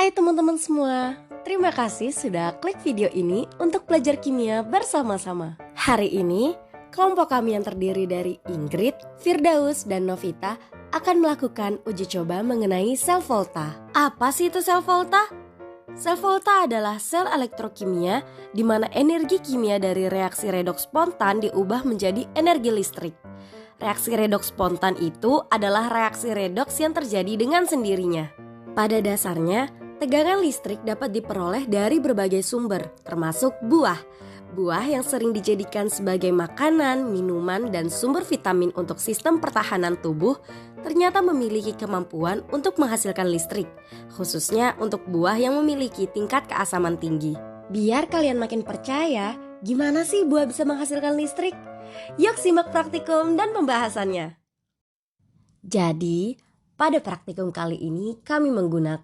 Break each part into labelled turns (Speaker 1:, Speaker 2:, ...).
Speaker 1: Hai teman-teman semua, terima kasih sudah klik video ini untuk belajar kimia bersama-sama. Hari ini, kelompok kami yang terdiri dari Ingrid, Firdaus, dan Novita akan melakukan uji coba mengenai sel volta. Apa sih itu sel volta? Sel volta adalah sel elektrokimia di mana energi kimia dari reaksi redoks spontan diubah menjadi energi listrik. Reaksi redoks spontan itu adalah reaksi redoks yang terjadi dengan sendirinya. Pada dasarnya, tegangan listrik dapat diperoleh dari berbagai sumber, termasuk buah. Buah yang sering dijadikan sebagai makanan, minuman, dan sumber vitamin untuk sistem pertahanan tubuh ternyata memiliki kemampuan untuk menghasilkan listrik, khususnya untuk buah yang memiliki tingkat keasaman tinggi. Biar kalian makin percaya, gimana sih buah bisa menghasilkan listrik? Yuk simak praktikum dan pembahasannya. Jadi, pada praktikum kali ini kami menggunakan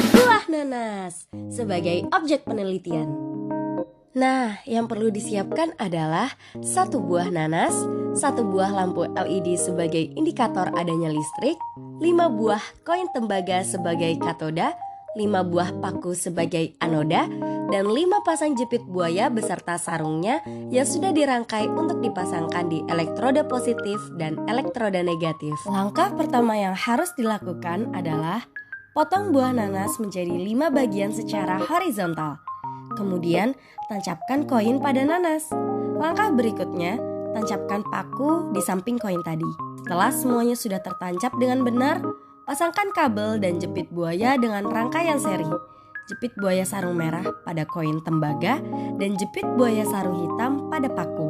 Speaker 1: buah nanas sebagai objek penelitian. Nah, yang perlu disiapkan adalah 1 buah nanas, 1 buah lampu LED sebagai indikator adanya listrik, 5 buah koin tembaga sebagai katoda, 5 buah paku sebagai anoda, dan 5 pasang jepit buaya beserta sarungnya yang sudah dirangkai untuk dipasangkan di elektroda positif dan elektroda negatif. Langkah pertama yang harus dilakukan adalah potong buah nanas menjadi 5 bagian secara horizontal. Kemudian, tancapkan koin pada nanas. Langkah berikutnya, tancapkan paku di samping koin tadi. Setelah semuanya sudah tertancap dengan benar, pasangkan kabel dan jepit buaya dengan rangkaian seri. Jepit buaya sarung merah pada koin tembaga dan jepit buaya sarung hitam pada paku.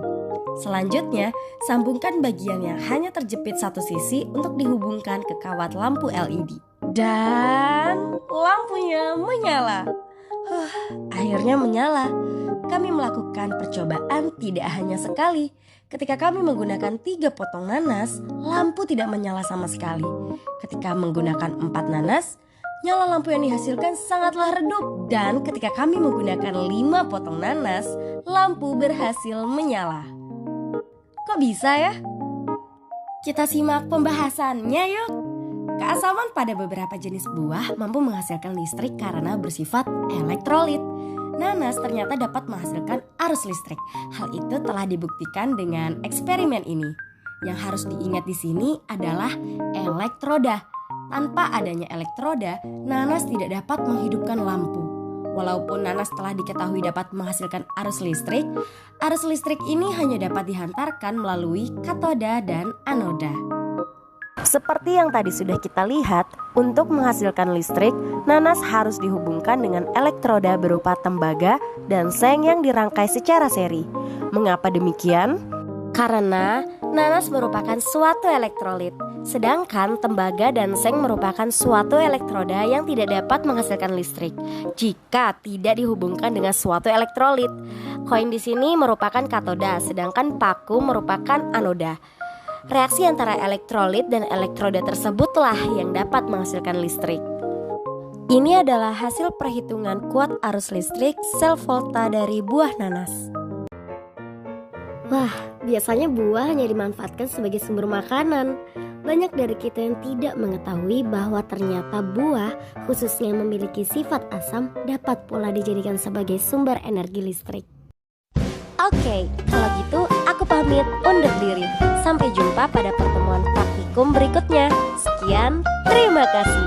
Speaker 1: Selanjutnya, sambungkan bagian yang hanya terjepit satu sisi untuk dihubungkan ke kawat lampu LED. Dan lampunya menyala. Akhirnya menyala. Kami melakukan percobaan tidak hanya sekali. Ketika kami menggunakan 3 potong nanas, lampu tidak menyala sama sekali. Ketika menggunakan 4 nanas, nyala lampu yang dihasilkan sangatlah redup. Dan ketika kami menggunakan 5 potong nanas, lampu berhasil menyala. Kok bisa ya? Kita simak pembahasannya yuk. Keasaman pada beberapa jenis buah mampu menghasilkan listrik karena bersifat elektrolit. Nanas ternyata dapat menghasilkan arus listrik. Hal itu telah dibuktikan dengan eksperimen ini. Yang harus diingat di sini adalah elektroda. Tanpa adanya elektroda, nanas tidak dapat menghidupkan lampu. Walaupun nanas telah diketahui dapat menghasilkan arus listrik ini hanya dapat dihantarkan melalui katoda dan anoda. Seperti yang tadi sudah kita lihat, untuk menghasilkan listrik, nanas harus dihubungkan dengan elektroda berupa tembaga dan seng yang dirangkai secara seri. Mengapa demikian? Karena nanas merupakan suatu elektrolit, sedangkan tembaga dan seng merupakan suatu elektroda yang tidak dapat menghasilkan listrik jika tidak dihubungkan dengan suatu elektrolit. Koin di sini merupakan katoda, sedangkan paku merupakan anoda. Reaksi antara elektrolit dan elektroda tersebutlah yang dapat menghasilkan listrik. Ini adalah hasil perhitungan kuat arus listrik sel volta dari buah nanas. Wah, biasanya buah hanya dimanfaatkan sebagai sumber makanan. Banyak dari kita yang tidak mengetahui bahwa ternyata buah, khususnya yang memiliki sifat asam, dapat pula dijadikan sebagai sumber energi listrik. Oke, kalau gitu aku pamit undur diri. Sampai jumpa pada pertemuan praktikum berikutnya. Sekian, terima kasih.